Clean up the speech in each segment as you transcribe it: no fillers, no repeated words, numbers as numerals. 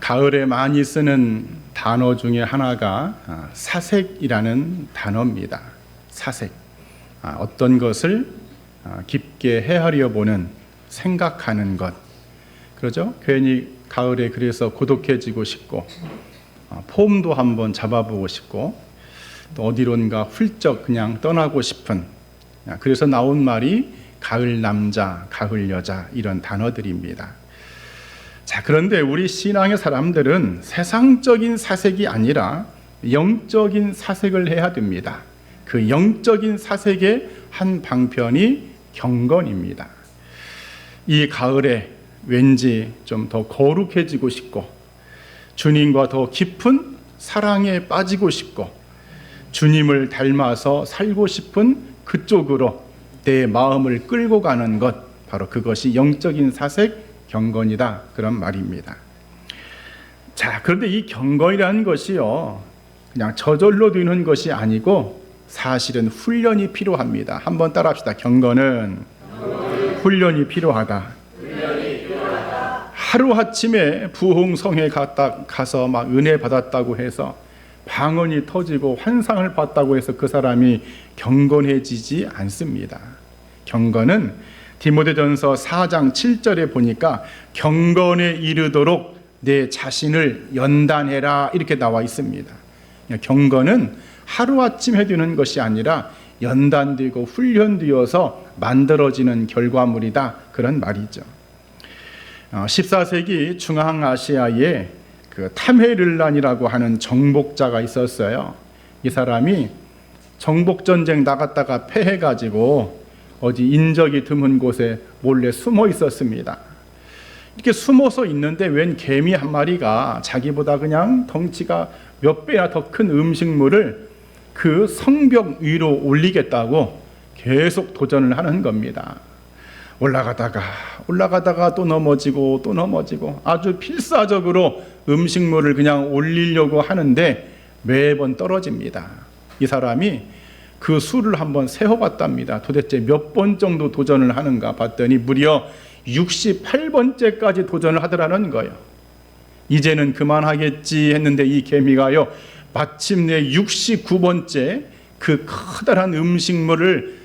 가을에 많이 쓰는 단어 중에 하나가 사색이라는 단어입니다. 사색. 어떤 것을 깊게 헤아려 보는, 생각하는 것. 그러죠? 괜히 가을에 그래서 고독해지고 싶고, 폼도 한번 잡아보고 싶고, 또 어디론가 훌쩍 그냥 떠나고 싶은, 그래서 나온 말이 가을 남자, 가을 여자 이런 단어들입니다. 자, 그런데 우리 신앙의 사람들은 세상적인 사색이 아니라 영적인 사색을 해야 됩니다. 그 영적인 사색의 한 방편이 경건입니다. 이 가을에 왠지 좀 더 거룩해지고 싶고, 주님과 더 깊은 사랑에 빠지고 싶고, 주님을 닮아서 살고 싶은 그쪽으로 내 마음을 끌고 가는 것, 바로 그것이 영적인 사색, 경건이다, 그런 말입니다. 자, 그런데 이 경건이라는 것이요, 그냥 저절로 되는 것이 아니고 사실은 훈련이 필요합니다. 한번 따라합시다. 경건은 훈련이 필요하다. 하루아침에 부흥성에 가서 막 은혜 받았다고 해서 방언이 터지고 환상을 봤다고 해서 그 사람이 경건해지지 않습니다. 경건은 디모데전서 4장 7절에 보니까 경건에 이르도록 내 자신을 연단해라, 이렇게 나와 있습니다. 경건은 하루아침 해두는 것이 아니라 연단되고 훈련되어서 만들어지는 결과물이다, 그런 말이죠. 14세기 중앙아시아에 그 탐헤를란이라고 하는 정복자가 있었어요. 이 사람이 정복전쟁 나갔다가 패해가지고 어디 인적이 드문 곳에 몰래 숨어 있었습니다. 이렇게 숨어서 있는데 웬 개미 한 마리가 자기보다 그냥 덩치가 몇 배나 더 큰 음식물을 그 성벽 위로 올리겠다고 계속 도전을 하는 겁니다. 올라가다가 또 넘어지고 아주 필사적으로 음식물을 그냥 올리려고 하는데 매번 떨어집니다. 이 사람이 그 수를 한번 세어봤답니다. 도대체 몇 번 정도 도전을 하는가 봤더니 무려 68번째까지 도전을 하더라는 거예요. 이제는 그만하겠지 했는데 이 개미가요, 마침내 69번째 그 커다란 음식물을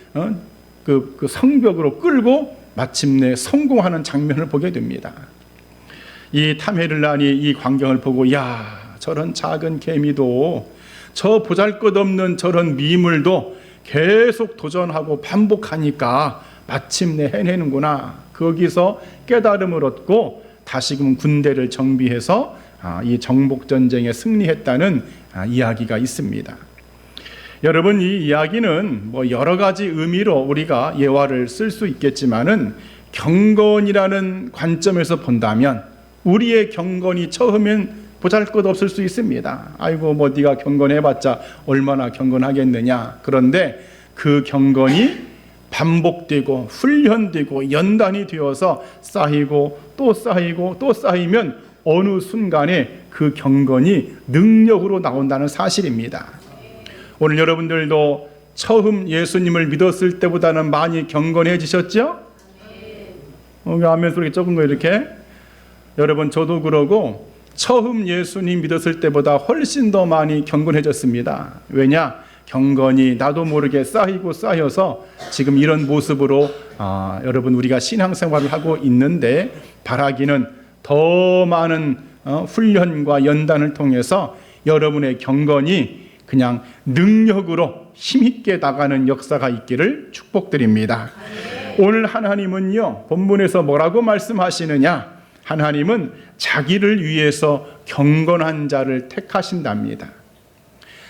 그 성벽으로 끌고 마침내 성공하는 장면을 보게 됩니다. 이 탐헤를란이 이 광경을 보고, 야, 저런 작은 개미도, 저 보잘것없는 저런 미물도 계속 도전하고 반복하니까 마침내 해내는구나. 거기서 깨달음을 얻고 다시금 군대를 정비해서 이 정복전쟁에 승리했다는 이야기가 있습니다. 여러분, 이 이야기는 뭐 여러 가지 의미로 우리가 예화를 쓸 수 있겠지만은 경건이라는 관점에서 본다면 우리의 경건이 처음엔 보잘것없을 수 있습니다. 아이고, 뭐 네가 경건해봤자 얼마나 경건하겠느냐. 그런데 그 경건이 반복되고 훈련되고 연단이 되어서 쌓이고 또 쌓이고 또 쌓이면 어느 순간에 그 경건이 능력으로 나온다는 사실입니다. 오늘 여러분들도 처음 예수님을 믿었을 때보다는 많이 경건해지셨죠? 아멘 소리 적은 거 이렇게. 여러분, 저도 그러고 처음 예수님 믿었을 때보다 훨씬 더 많이 경건해졌습니다. 왜냐? 경건이 나도 모르게 쌓여서 지금 이런 모습으로 여러분, 우리가 신앙생활을 하고 있는데, 바라기는 더 많은 훈련과 연단을 통해서 여러분의 경건이 그냥 능력으로 힘있게 나가는 역사가 있기를 축복드립니다. 오늘 하나님은요, 본문에서 뭐라고 말씀하시느냐? 하나님은 자기를 위해서 경건한 자를 택하신답니다.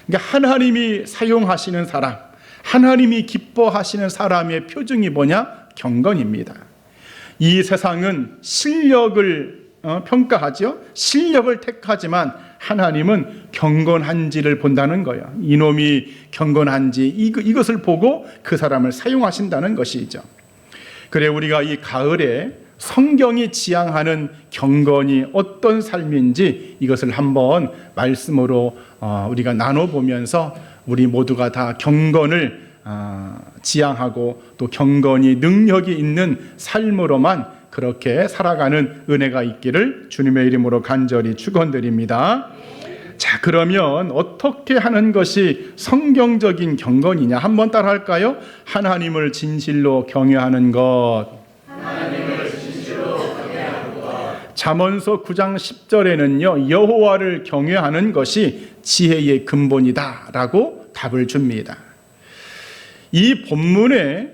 그러니까 하나님이 사용하시는 사람, 하나님이 기뻐하시는 사람의 표징이 뭐냐? 경건입니다. 이 세상은 실력을 평가하죠. 실력을 택하지만 하나님은 경건한지를 본다는 거예요. 이놈이 경건한지 이것을 보고 그 사람을 사용하신다는 것이죠. 그래, 우리가 이 가을에 성경이 지향하는 경건이 어떤 삶인지 이것을 한번 말씀으로 우리가 나눠보면서 우리 모두가 다 경건을 지향하고 또 경건이 능력이 있는 삶으로만 그렇게 살아가는 은혜가 있기를 주님의 이름으로 간절히 축원드립니다. 자, 그러면 어떻게 하는 것이 성경적인 경건이냐? 한번 따라 할까요? 하나님을 진실로 경외하는 것. 잠언서 9장 10절에는요, 여호와를 경외하는 것이 지혜의 근본이다라고 답을 줍니다. 이 본문의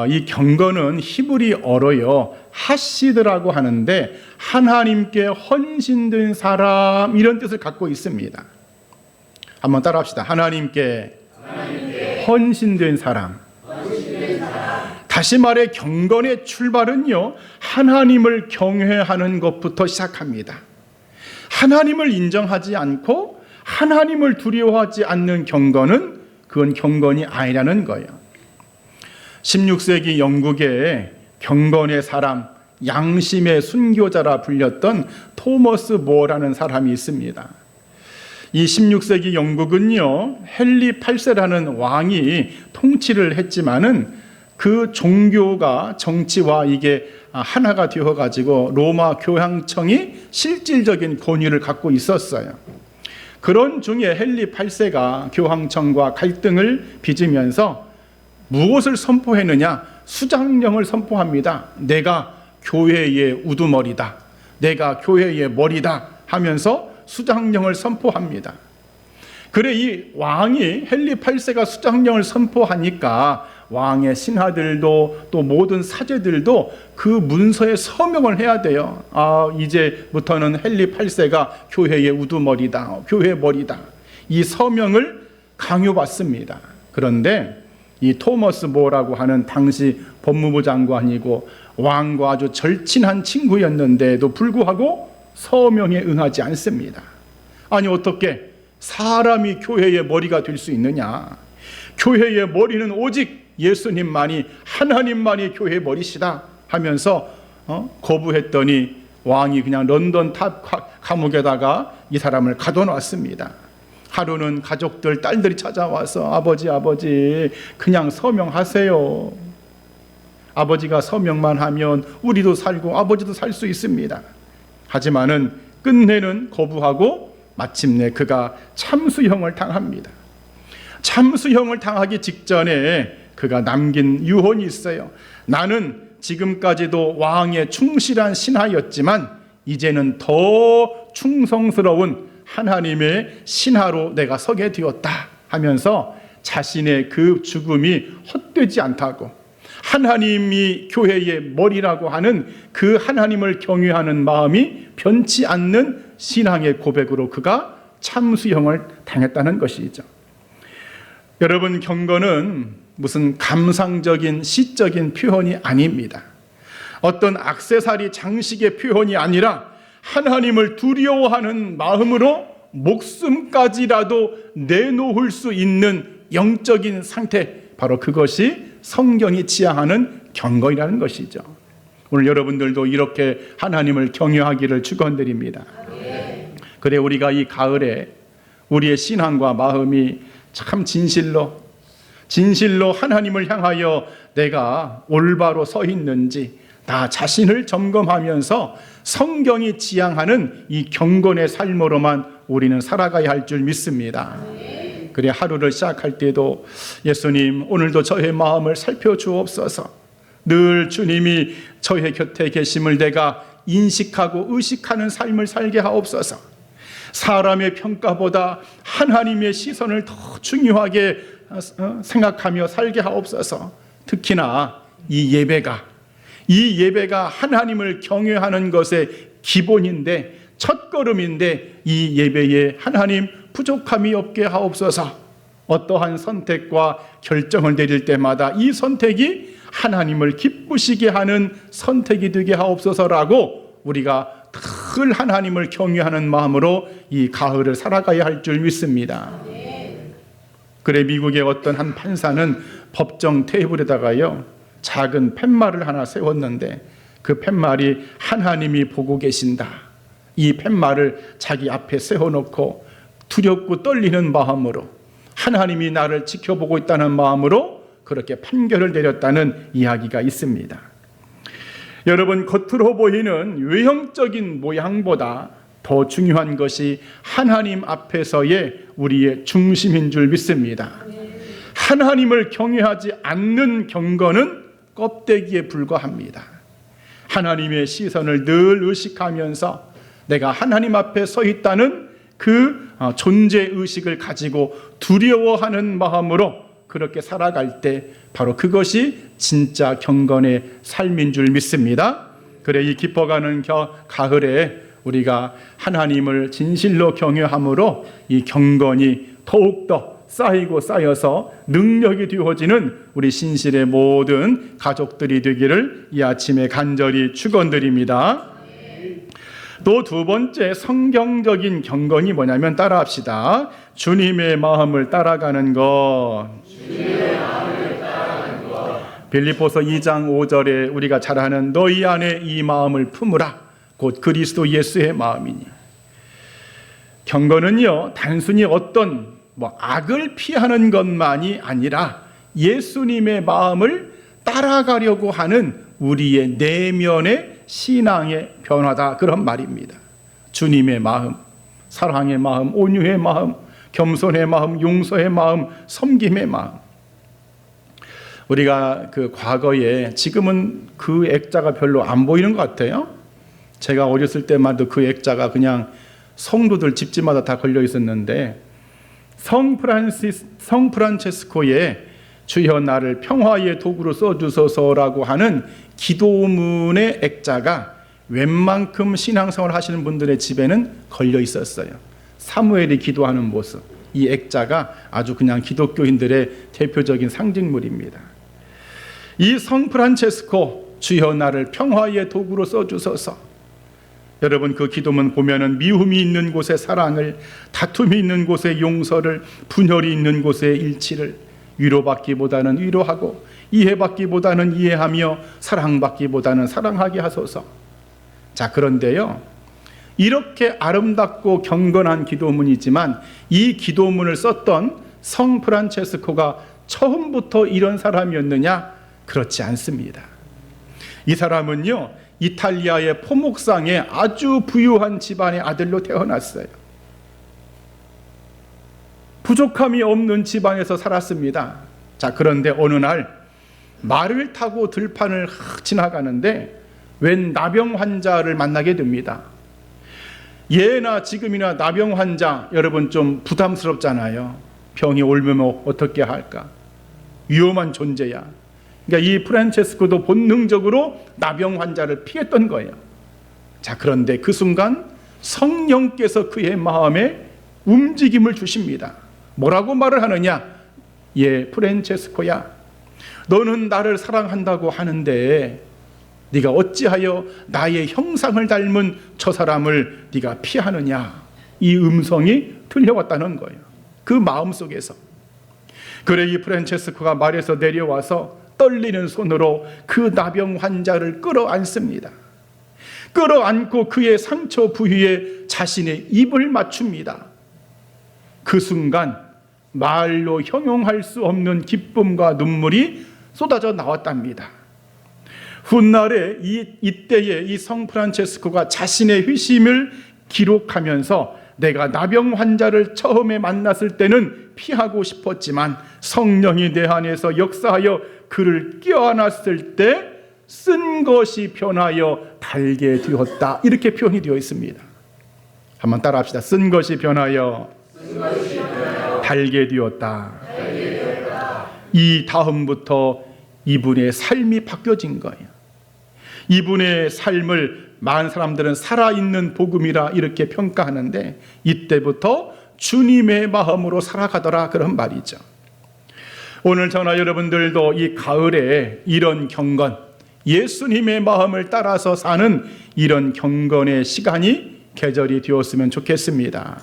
이 경건은 히브리어로요 하시드라고 하는데 하나님께 헌신된 사람 이런 뜻을 갖고 있습니다. 한번 따라합시다. 하나님께 헌신된 사람. 다시 말해 경건의 출발은요 하나님을 경외하는 것부터 시작합니다. 하나님을 인정하지 않고 하나님을 두려워하지 않는 경건은 그건 경건이 아니라는 거예요. 16세기 영국에 경건의 사람, 양심의 순교자라 불렸던 토머스 모어라는 사람이 있습니다. 이 16세기 영국은요 헨리 8세라는 왕이 통치를 했지만은 그 종교가 정치와 이게 하나가 되어가지고 로마 교황청이 실질적인 권위를 갖고 있었어요. 그런 중에 헨리 8세가 교황청과 갈등을 빚으면서 무엇을 선포했느냐? 수장령을 선포합니다. 내가 교회의 우두머리다. 내가 교회의 머리다 하면서 수장령을 선포합니다. 그래 이 왕이 헨리 8세가 수장령을 선포하니까 왕의 신하들도 또 모든 사제들도 그 문서에 서명을 해야 돼요. 이제부터는 헨리 8세가 교회의 우두머리다. 교회 머리다. 이 서명을 강요받습니다. 그런데 이 토머스 모어라고 하는 당시 법무부 장관이고 왕과 아주 절친한 친구였는데도 불구하고 서명에 응하지 않습니다. 아니 어떻게 사람이 교회의 머리가 될 수 있느냐? 교회의 머리는 오직 예수님만이 하나님만이 교회의 머리시다 하면서 거부했더니 왕이 그냥 런던 탑 감옥에다가 이 사람을 가둬놨습니다. 하루는 가족들 딸들이 찾아와서 아버지 그냥 서명하세요. 아버지가 서명만 하면 우리도 살고 아버지도 살 수 있습니다. 하지만은 끝내는 거부하고 마침내 그가 참수형을 당합니다. 참수형을 당하기 직전에 그가 남긴 유언이 있어요. 나는 지금까지도 왕의 충실한 신하였지만 이제는 더 충성스러운 하나님의 신하로 내가 서게 되었다 하면서 자신의 그 죽음이 헛되지 않다고 하나님이 교회의 머리라고 하는 그 하나님을 경외하는 마음이 변치 않는 신앙의 고백으로 그가 참수형을 당했다는 것이죠. 여러분 경건은 무슨 감상적인 시적인 표현이 아닙니다. 어떤 액세서리 장식의 표현이 아니라 하나님을 두려워하는 마음으로 목숨까지라도 내놓을 수 있는 영적인 상태, 바로 그것이 성경이 지향하는 경건이라는 것이죠. 오늘 여러분들도 이렇게 하나님을 경외하기를 축원드립니다. 그래 우리가 이 가을에 우리의 신앙과 마음이 참 진실로 하나님을 향하여 내가 올바로 서 있는지 나 자신을 점검하면서 성경이 지향하는 이 경건의 삶으로만 우리는 살아가야 할 줄 믿습니다. 그래 하루를 시작할 때도 예수님 오늘도 저의 마음을 살펴주옵소서. 늘 주님이 저의 곁에 계심을 내가 인식하고 의식하는 삶을 살게 하옵소서. 사람의 평가보다 하나님의 시선을 더 중요하게 생각하며 살게 하옵소서. 특히나 이 예배가 하나님을 경외하는 것의 기본인데 첫걸음인데 이 예배에 하나님 부족함이 없게 하옵소서. 어떠한 선택과 결정을 내릴 때마다 이 선택이 하나님을 기쁘시게 하는 선택이 되게 하옵소서라고 우리가 늘 하나님을 경외하는 마음으로 이 가을을 살아가야 할 줄 믿습니다. 그래 미국의 어떤 한 판사는 법정 테이블에다가요 작은 팻말을 하나 세웠는데 그 팻말이 하나님이 보고 계신다. 이 팻말을 자기 앞에 세워놓고 두렵고 떨리는 마음으로 하나님이 나를 지켜보고 있다는 마음으로 그렇게 판결을 내렸다는 이야기가 있습니다. 여러분, 겉으로 보이는 외형적인 모양보다 더 중요한 것이 하나님 앞에서의 우리의 중심인 줄 믿습니다. 하나님을 경외하지 않는 경건은 껍데기에 불과합니다. 하나님의 시선을 늘 의식하면서 내가 하나님 앞에 서 있다는 그 존재의식을 가지고 두려워하는 마음으로 그렇게 살아갈 때 바로 그것이 진짜 경건의 삶인 줄 믿습니다. 그래, 이 깊어가는 가을에 우리가 하나님을 진실로 경외함으로 이 경건이 더욱더 쌓이고 쌓여서 능력이 되어지는 우리 신실의 모든 가족들이 되기를 이 아침에 간절히 축원드립니다. 또 두 번째 성경적인 경건이 뭐냐면 따라합시다. 주님의 마음을 따라가는 것. 빌립보서 2장 5절에 우리가 잘 아는 너희 안에 이 마음을 품으라. 곧 그리스도 예수의 마음이니. 경건은요, 단순히 어떤 악을 피하는 것만이 아니라 예수님의 마음을 따라가려고 하는 우리의 내면의 신앙의 변화다, 그런 말입니다. 주님의 마음, 사랑의 마음, 온유의 마음, 겸손의 마음, 용서의 마음, 섬김의 마음. 우리가 그 과거에, 지금은 그 액자가 별로 안 보이는 것 같아요. 제가 어렸을 때만 해도 그 액자가 그냥 성도들 집집마다 다 걸려 있었는데, 성 프란체스코의 주여 나를 평화의 도구로 써주소서라고 하는 기도문의 액자가 웬만큼 신앙생활 하시는 분들의 집에는 걸려 있었어요. 사무엘이 기도하는 모습, 이 액자가 아주 그냥 기독교인들의 대표적인 상징물입니다. 이 성 프란체스코 주여 나를 평화의 도구로 써주소서. 여러분, 그 기도문 보면은 미움이 있는 곳에 사랑을, 다툼이 있는 곳에 용서를, 분열이 있는 곳에 일치를, 위로받기보다는 위로하고 이해받기보다는 이해하며 사랑받기보다는 사랑하게 하소서. 자, 그런데요, 이렇게 아름답고 경건한 기도문이지만 이 기도문을 썼던 성 프란체스코가 처음부터 이런 사람이었느냐? 그렇지 않습니다. 이 사람은요, 이탈리아의 포목상의 아주 부유한 집안의 아들로 태어났어요. 부족함이 없는 집안에서 살았습니다. 자, 그런데 어느 날 말을 타고 들판을 지나가는데 웬 나병 환자를 만나게 됩니다. 예나 지금이나 나병 환자, 여러분 좀 부담스럽잖아요. 병이 옮으면 어떻게 할까? 위험한 존재야. 그러니까 이 프란체스코도 본능적으로 나병 환자를 피했던 거예요. 자, 그런데 그 순간 성령께서 그의 마음에 움직임을 주십니다. 뭐라고 말을 하느냐? 예, 프란체스코야, 너는 나를 사랑한다고 하는데 네가 어찌하여 나의 형상을 닮은 저 사람을 네가 피하느냐? 이 음성이 들려왔다는 거예요. 그 마음속에서. 그래, 이 프란체스코가 말에서 내려와서 떨리는 손으로 그 나병 환자를 끌어안습니다. 끌어안고 그의 상처 부위에 자신의 입을 맞춥니다. 그 순간 말로 형용할 수 없는 기쁨과 눈물이 쏟아져 나왔답니다. 훗날에 이때에 이 성 프란체스코가 자신의 회심을 기록하면서 내가 나병 환자를 처음에 만났을 때는 피하고 싶었지만 성령이 내 안에서 역사하여 그를 껴안았을 때 쓴 것이 변하여 달게 되었다, 이렇게 표현이 되어 있습니다. 한번 따라합시다. 쓴 것이 변하여 달게 되었다. 이 다음부터 이분의 삶이 바뀌어진 거예요. 이분의 삶을 많은 사람들은 살아있는 복음이라 이렇게 평가하는데, 이때부터 주님의 마음으로 살아가더라, 그런 말이죠. 오늘 저나 여러분들도 이 가을에 이런 경건, 예수님의 마음을 따라서 사는 이런 경건의 시간이 계절이 되었으면 좋겠습니다.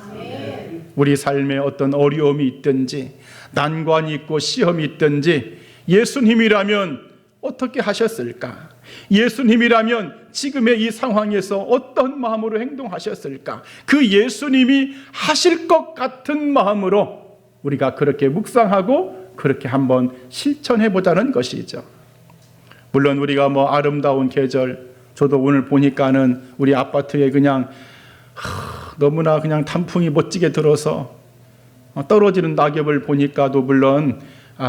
우리 삶에 어떤 어려움이 있든지 난관이 있고 시험이 있든지 예수님이라면 어떻게 하셨을까? 예수님이라면 지금의 이 상황에서 어떤 마음으로 행동하셨을까? 그 예수님이 하실 것 같은 마음으로 우리가 그렇게 묵상하고 그렇게 한번 실천해 보자는 것이죠. 물론 우리가 아름다운 계절, 저도 오늘 보니까는 우리 아파트에 그냥 너무나 그냥 단풍이 멋지게 들어서 떨어지는 낙엽을 보니까도 물론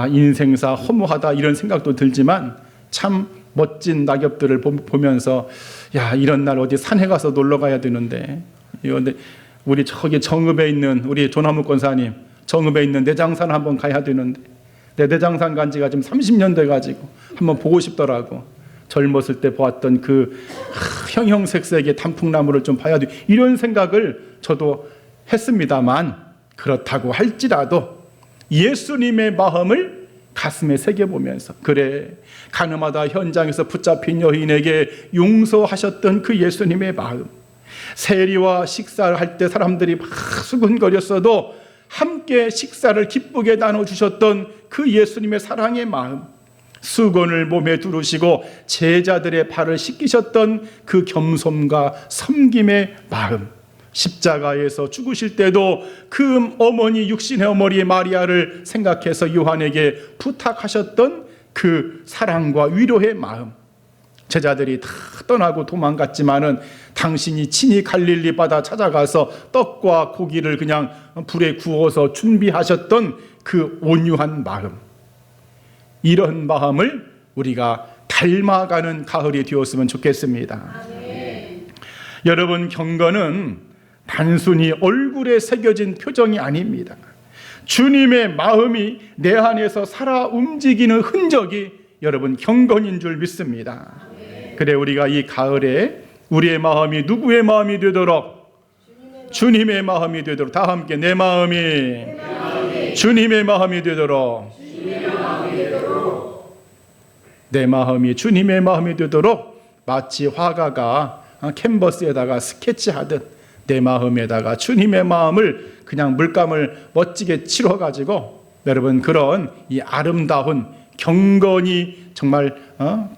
인생사 허무하다 이런 생각도 들지만 참 멋진 낙엽들을 보면서 야, 이런 날 어디 산에 가서 놀러 가야 되는데, 이런데 우리 저기 정읍에 있는 우리 조나무 권사님 정읍에 있는 내장산 한번 가야 되는데, 내 내장산 간 지가 지금 30년 돼가지고 한번 보고 싶더라고. 젊었을 때 보았던 그 형형색색의 단풍나무를 좀 봐야 돼, 이런 생각을 저도 했습니다만, 그렇다고 할지라도 예수님의 마음을 가슴에 새겨보면서, 그래, 가늠하다 현장에서 붙잡힌 여인에게 용서하셨던 그 예수님의 마음, 세리와 식사를 할 때 사람들이 막 수근거렸어도 함께 식사를 기쁘게 나눠주셨던 그 예수님의 사랑의 마음, 수건을 몸에 두르시고 제자들의 발을 씻기셨던 그 겸손과 섬김의 마음, 십자가에서 죽으실 때도 그 어머니, 육신의 어머니 마리아를 생각해서 요한에게 부탁하셨던 그 사랑과 위로의 마음, 제자들이 다 떠나고 도망갔지만은 당신이 친히 갈릴리 바다 찾아가서 떡과 고기를 그냥 불에 구워서 준비하셨던 그 온유한 마음, 이런 마음을 우리가 닮아가는 가을이 되었으면 좋겠습니다. 여러분, 경건은 단순히 얼굴에 새겨진 표정이 아닙니다. 주님의 마음이 내 안에서 살아 움직이는 흔적이 여러분 경건인 줄 믿습니다. 그래, 우리가 이 가을에 우리의 마음이 누구의 마음이 되도록? 주님의 마음이 되도록. 다 함께 내 마음이 주님의 마음이 되도록. 내 마음이 주님의 마음이 되도록 마치 화가가 캔버스에다가 스케치하듯 내 마음에다가 주님의 마음을 그냥 물감을 멋지게 칠해가지고 여러분 그런 이 아름다운 경건이 정말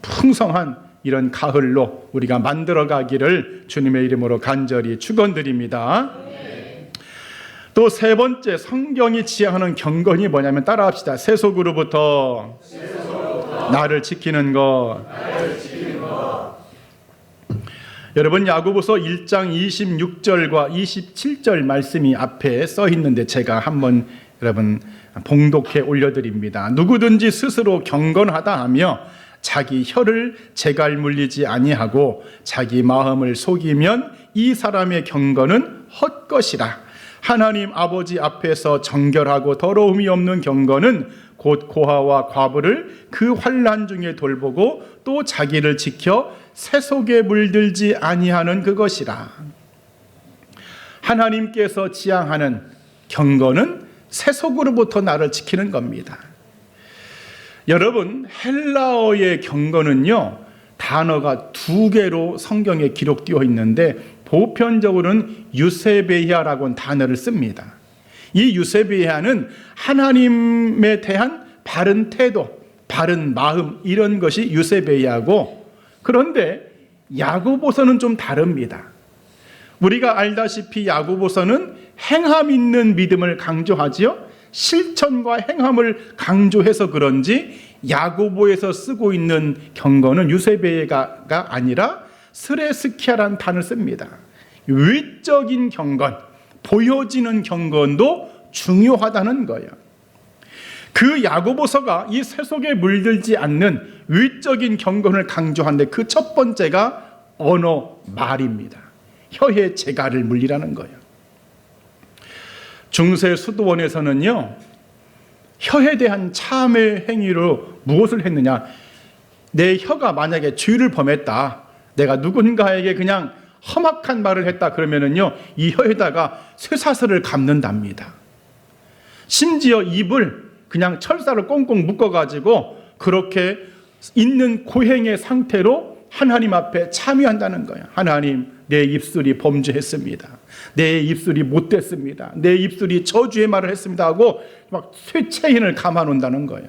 풍성한 이런 가을로 우리가 만들어가기를 주님의 이름으로 간절히 축원드립니다. 또 세 번째 성경이 지향하는 경건이 뭐냐면 따라합시다. 세속으로부터 나를 지키는 것. 여러분, 야고보서 1장 26절과 27절 말씀이 앞에 써 있는데 제가 한번 여러분 봉독해 올려드립니다. 누구든지 스스로 경건하다 하며 자기 혀를 재갈 물리지 아니하고 자기 마음을 속이면 이 사람의 경건은 헛것이라. 하나님 아버지 앞에서 정결하고 더러움이 없는 경건은 곧 고아와 과부를 그 환난 중에 돌보고 또 자기를 지켜 세속에 물들지 아니하는 그것이라. 하나님께서 지향하는 경건은 세속으로부터 나를 지키는 겁니다. 여러분, 헬라어의 경건은요, 단어가 2개로 성경에 기록되어 있는데 보편적으로는 유세베이아라고 단어를 씁니다. 이 유세베이아는 하나님에 대한 바른 태도, 바른 마음, 이런 것이 유세베이아고, 그런데 야고보서는 좀 다릅니다. 우리가 알다시피 야고보서는 행함 있는 믿음을 강조하지요. 실천과 행함을 강조해서 그런지 야고보에서 쓰고 있는 경건은 유세베이아가 아니라 스레스키아라는 단어를 씁니다. 외적인 경건, 보여지는 경건도 중요하다는 거예요. 그 야고보서가 이 세속에 물들지 않는 외적인 경건을 강조하는데 그 첫 번째가 언어, 말입니다. 혀의 재갈을 물리라는 거예요. 중세 수도원에서는요, 혀에 대한 참회 행위로 무엇을 했느냐, 내 혀가 만약에 죄를 범했다, 내가 누군가에게 그냥 험악한 말을 했다 그러면은요, 이 혀에다가 쇠사슬을 감는답니다. 심지어 입을 그냥 철사를 꽁꽁 묶어가지고 그렇게 있는 고행의 상태로 하나님 앞에 참여한다는 거예요. 하나님, 내 입술이 범죄했습니다. 내 입술이 못됐습니다. 내 입술이 저주의 말을 했습니다 하고 막 쇠체인을 감아놓는다는 거예요.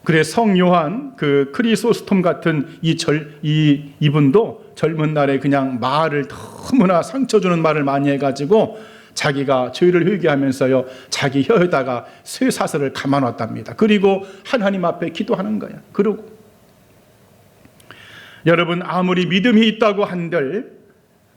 그래, 성 요한 그 크리소스톰 같은 이분도 젊은 날에 그냥 말을 너무나 상처 주는 말을 많이 해가지고 자기가 죄를 회개하면서요, 자기 혀에다가 쇠사슬을 감아놨답니다. 그리고 하나님 앞에 기도하는 거야. 그러고 여러분, 아무리 믿음이 있다고 한들,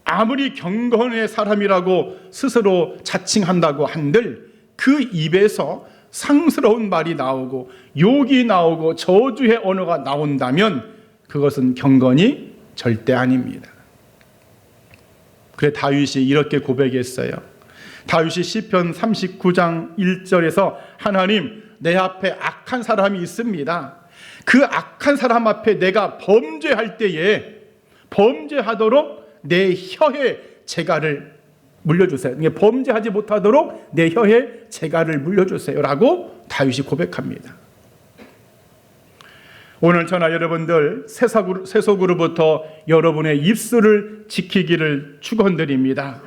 아무리 경건의 사람이라고 스스로 자칭한다고 한들, 그 입에서 상스러운 말이 나오고 욕이 나오고 저주의 언어가 나온다면 그것은 경건이 절대 아닙니다. 그래 다윗이 이렇게 고백했어요. 다윗이 시편 39장 1절에서 하나님, 내 앞에 악한 사람이 있습니다. 그 악한 사람 앞에 내가 범죄할 때에 범죄하도록 내 혀에 재갈을 물려주세요. 범죄하지 못하도록 내 혀에 재갈을 물려주세요 라고 다윗이 고백합니다. 오늘 저나 여러분들 세속으로부터 여러분의 입술을 지키기를 축원드립니다.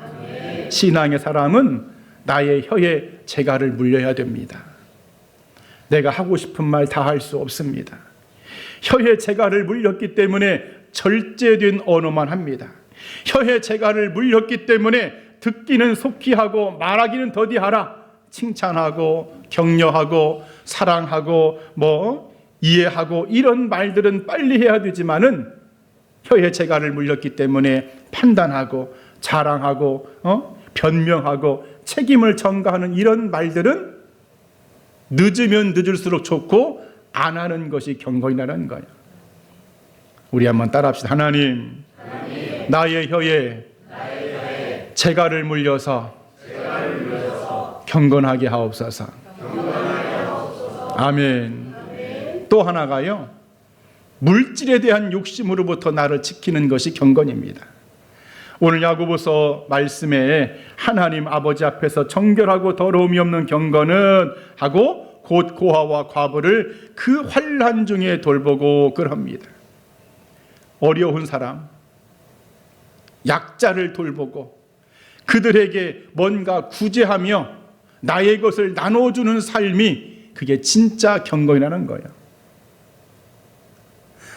신앙의 사람은 나의 혀에 재갈을 물려야 됩니다. 내가 하고 싶은 말 다 할 수 없습니다. 혀에 재갈을 물렸기 때문에 절제된 언어만 합니다. 혀에 재갈을 물렸기 때문에 듣기는 속히 하고 말하기는 더디하라. 칭찬하고 격려하고 사랑하고 이해하고 이런 말들은 빨리 해야 되지만은 혀에 재갈을 물렸기 때문에 판단하고 자랑하고 변명하고 책임을 전가하는 이런 말들은 늦으면 늦을수록 좋고 안 하는 것이 경건이라는 거예요. 우리 한번 따라합시다. 하나님, 나의 혀에 재갈을 물려서 경건하게 하옵소서. 아멘. 또 하나가요, 물질에 대한 욕심으로부터 나를 지키는 것이 경건입니다. 오늘 야고보서 말씀에 하나님 아버지 앞에서 정결하고 더러움이 없는 경건은 하고 곧 고아와 과부를 그 환난 중에 돌보고 그럽니다. 어려운 사람, 약자를 돌보고 그들에게 뭔가 구제하며 나의 것을 나눠주는 삶이 그게 진짜 경건이라는 거예요.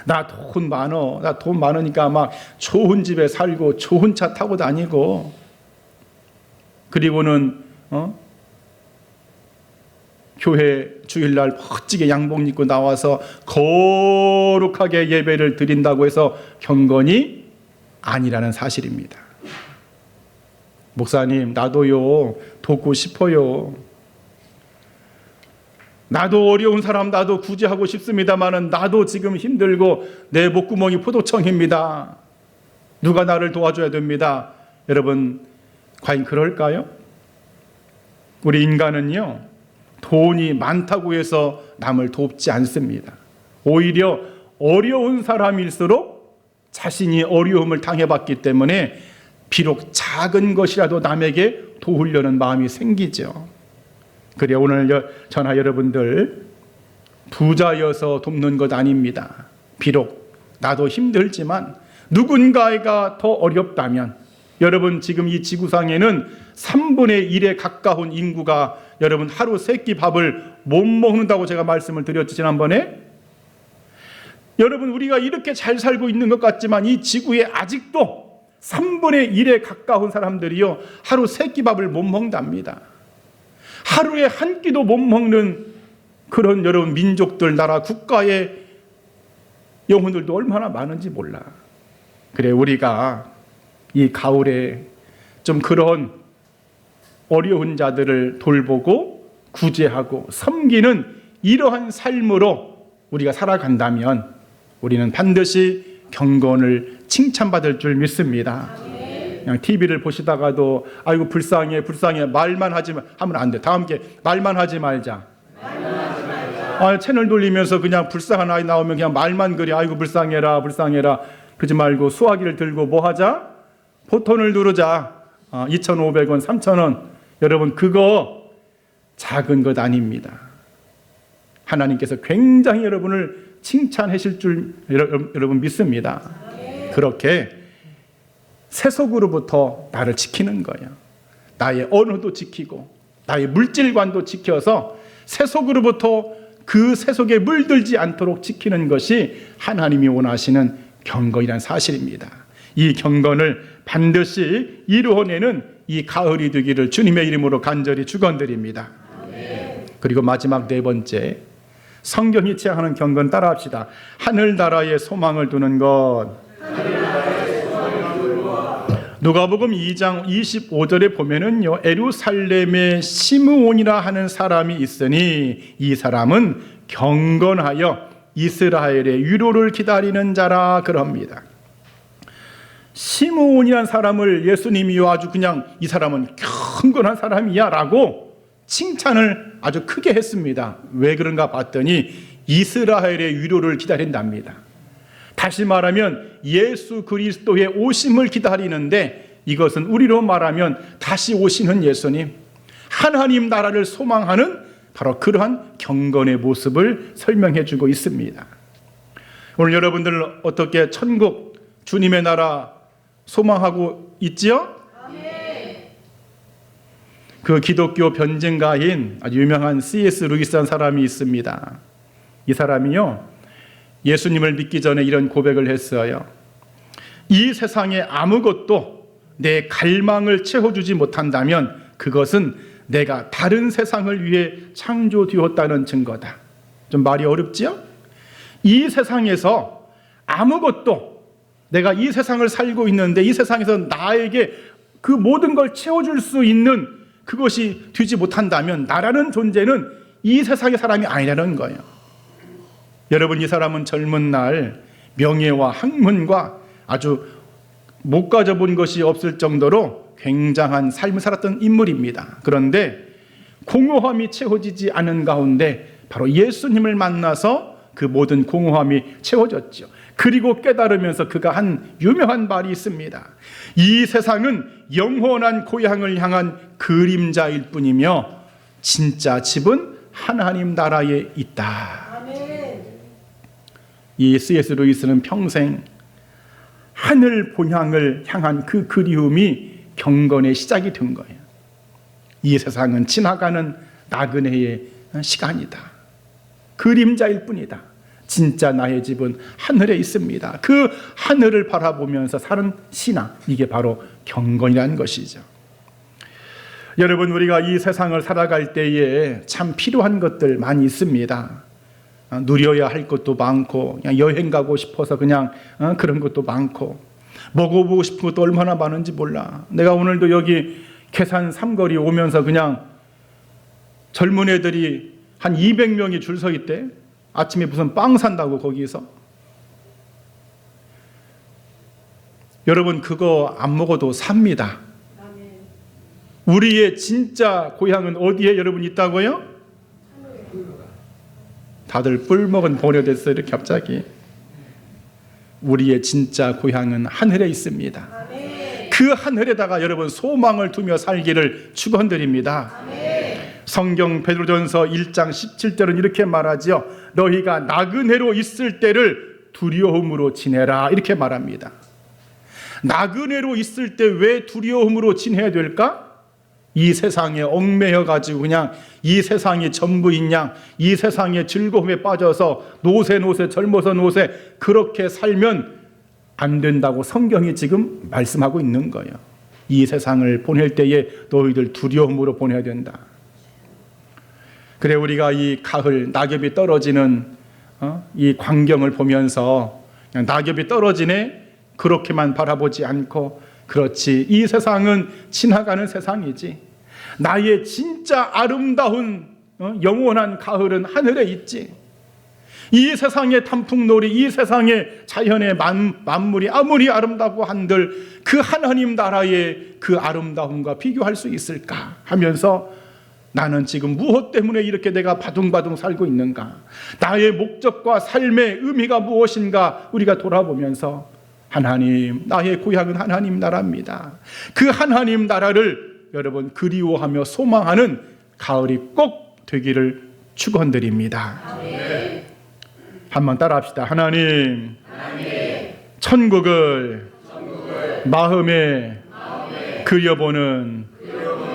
나 돈 많어. 나 돈 많으니까 막 좋은 집에 살고 좋은 차 타고 다니고, 그리고는 교회 주일날 멋지게 양복 입고 나와서 거룩하게 예배를 드린다고 해서 경건이 아니라는 사실입니다. 목사님, 나도요 돕고 싶어요. 나도 어려운 사람 나도 구제하고 싶습니다마는 나도 지금 힘들고 내 목구멍이 포도청입니다. 누가 나를 도와줘야 됩니다. 여러분, 과연 그럴까요? 우리 인간은요, 돈이 많다고 해서 남을 돕지 않습니다. 오히려 어려운 사람일수록 자신이 어려움을 당해봤기 때문에 비록 작은 것이라도 남에게 도우려는 마음이 생기죠. 그래 오늘 저나 여러분들 부자여서 돕는 것 아닙니다. 비록 나도 힘들지만 누군가가 더 어렵다면, 여러분 지금 이 지구상에는 3분의 1에 가까운 인구가 여러분 하루 3끼 밥을 못 먹는다고 제가 말씀을 드렸죠, 지난번에. 여러분, 우리가 이렇게 잘 살고 있는 것 같지만 이 지구에 아직도 3분의 1에 가까운 사람들이요 하루 3끼 밥을 못 먹는답니다. 하루에 한 끼도 못 먹는 그런 여러분 민족들, 나라, 국가의 영혼들도 얼마나 많은지 몰라. 그래 우리가 이 가을에 좀 그런 어려운 자들을 돌보고 구제하고 섬기는 이러한 삶으로 우리가 살아간다면 우리는 반드시 경건을 칭찬받을 줄 믿습니다. 그냥 TV를 보시다가도 아이고 불쌍해 말만 하면 안 돼. 다 함께 말만 하지 말자. 채널 돌리면서 그냥 불쌍한 아이 나오면 그냥 말만 그래. 아이고 불쌍해라. 그러지 말고 수화기를 들고 뭐 하자? 포톤을 누르자. 2,500원, 3,000원. 여러분, 그거 작은 것 아닙니다. 하나님께서 굉장히 여러분을 칭찬하실 줄 여러분 믿습니다. 그렇게 세속으로부터 나를 지키는 거예요. 나의 언어도 지키고 나의 물질관도 지켜서 세속으로부터 그 세속에 물들지 않도록 지키는 것이 하나님이 원하시는 경건이라는 사실입니다. 이 경건을 반드시 이루어내는 이 가을이 되기를 주님의 이름으로 간절히 축원드립니다. 그리고 마지막 4번째, 성경이 지향하는 경건 따라합시다. 하늘나라에 소망을 두는 것. 누가복음 2장 25절에 보면은요, 예루살렘에 시므온이라 하는 사람이 있으니 이 사람은 경건하여 이스라엘의 위로를 기다리는 자라 그럽니다. 시므온이라는 사람을 예수님이 아주 그냥 이 사람은 경건한 사람이야 라고 칭찬을 아주 크게 했습니다. 왜 그런가 봤더니 이스라엘의 위로를 기다린답니다. 다시 말하면 예수 그리스도의 오심을 기다리는데, 이것은 우리로 말하면 다시 오시는 예수님, 하나님 나라를 소망하는 바로 그러한 경건의 모습을 설명해 주고 있습니다. 오늘 여러분들 어떻게 천국 주님의 나라 소망하고 있지요? 그 기독교 변증가인 아주 유명한 C.S. 루이스라는 사람이 있습니다. 이 사람이요, 예수님을 믿기 전에 이런 고백을 했어요. 이 세상에 아무것도 내 갈망을 채워주지 못한다면 그것은 내가 다른 세상을 위해 창조되었다는 증거다. 좀 말이 어렵지요? 이 세상에서 아무것도, 내가 이 세상을 살고 있는데 이 세상에서 나에게 그 모든 걸 채워줄 수 있는 그것이 되지 못한다면 나라는 존재는 이 세상의 사람이 아니라는 거예요. 여러분, 이 사람은 젊은 날 명예와 학문과 아주 못 가져본 것이 없을 정도로 굉장한 삶을 살았던 인물입니다. 그런데 공허함이 채워지지 않은 가운데 바로 예수님을 만나서 그 모든 공허함이 채워졌죠. 그리고 깨달으면서 그가 한 유명한 말이 있습니다. 이 세상은 영원한 고향을 향한 그림자일 뿐이며 진짜 집은 하나님 나라에 있다. 아멘. 이 C.S. 루이스는 평생 하늘 본향을 향한 그 그리움이 경건의 시작이 된 거예요. 이 세상은 지나가는 나그네의 시간이다. 그림자일 뿐이다. 진짜 나의 집은 하늘에 있습니다. 그 하늘을 바라보면서 사는 신앙, 이게 바로 경건이라는 것이죠. 여러분, 우리가 이 세상을 살아갈 때에 참 필요한 것들 많이 있습니다. 누려야 할 것도 많고, 그냥 여행 가고 싶어서 그냥 그런 것도 많고, 먹어보고 싶은 것도 얼마나 많은지 몰라. 내가 오늘도 여기 계산 삼거리 오면서 그냥 젊은 애들이 한 200명이 줄 서 있대. 아침에 무슨 빵 산다고 거기서. 여러분, 그거 안 먹어도 삽니다. 우리의 진짜 고향은 어디에 여러분 있다고요? 다들 뿔먹은 보내됐어요. 이렇게 갑자기. 우리의 진짜 고향은 하늘에 있습니다. 그 하늘에다가 여러분 소망을 두며 살기를 축원드립니다. 성경 베드로전서 1장 17절은 이렇게 말하죠. 너희가 나그네로 있을 때를 두려움으로 지내라, 이렇게 말합니다. 나그네로 있을 때 왜 두려움으로 지내야 될까? 이 세상에 얽매여 가지고 그냥 이 세상이 전부인 양, 이 세상의 즐거움에 빠져서 노세 젊어서 노세 그렇게 살면 안 된다고 성경이 지금 말씀하고 있는 거예요. 이 세상을 보낼 때에 너희들 두려움으로 보내야 된다. 그래, 우리가 이 가을 낙엽이 떨어지는 이 광경을 보면서 그냥 낙엽이 떨어지네 그렇게만 바라보지 않고, 그렇지, 이 세상은 지나가는 세상이지, 나의 진짜 아름다운 영원한 가을은 하늘에 있지. 이 세상의 단풍놀이, 이 세상의 자연의 만물이 아무리 아름다고 한들 그 하나님 나라의 그 아름다움과 비교할 수 있을까 하면서, 나는 지금 무엇 때문에 이렇게 내가 바둥바둥 살고 있는가, 나의 목적과 삶의 의미가 무엇인가 우리가 돌아보면서, 하나님, 나의 고향은 하나님 나라입니다. 그 하나님 나라를 여러분 그리워하며 소망하는 가을이 꼭 되기를 축원드립니다. 아멘. 한번 따라합시다. 하나님, 천국을 마음에 그려보는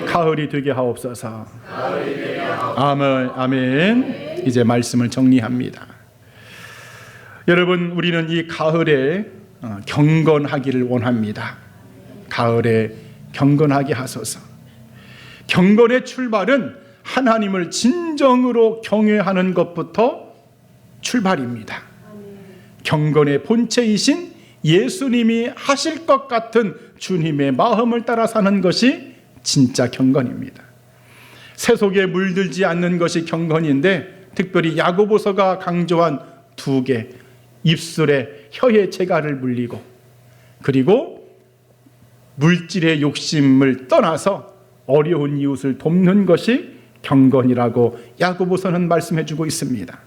가을이 되게 하옵소서. 아멘. 이제 말씀을 정리합니다. 여러분, 우리는 이 가을에 경건하기를 원합니다. 가을에 경건하게 하소서. 경건의 출발은 하나님을 진정으로 경외하는 것부터 출발입니다. 경건의 본체이신 예수님이 하실 것 같은 주님의 마음을 따라 사는 것이 진짜 경건입니다. 세속에 물들지 않는 것이 경건인데, 특별히 야고보서가 강조한 두 개, 입술에 혀의 재갈을 물리고, 그리고 물질의 욕심을 떠나서 어려운 이웃을 돕는 것이 경건이라고 야고보서는 말씀해주고 있습니다.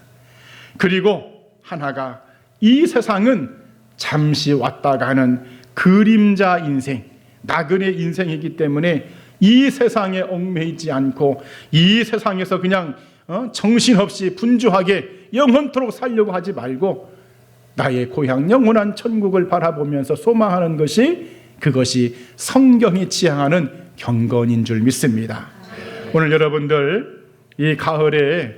그리고 하나가, 이 세상은 잠시 왔다 가는 그림자 인생, 나그네 인생이기 때문에 이 세상에 얽매이지 않고 이 세상에서 그냥 정신없이 분주하게 영원토록 살려고 하지 말고 나의 고향 영원한 천국을 바라보면서 소망하는 것이, 그것이 성경이 지향하는 경건인 줄 믿습니다. 오늘 여러분들 이 가을에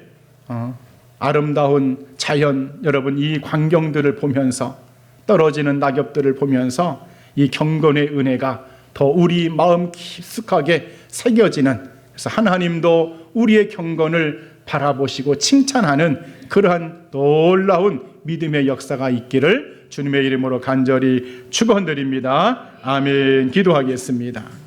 아름다운 자연, 여러분 이 광경들을 보면서, 떨어지는 낙엽들을 보면서 이 경건의 은혜가 더 우리 마음 깊숙하게 새겨지는, 그래서 하나님도 우리의 경건을 바라보시고 칭찬하는 그러한 놀라운 믿음의 역사가 있기를 주님의 이름으로 간절히 축원드립니다. 아멘. 기도하겠습니다.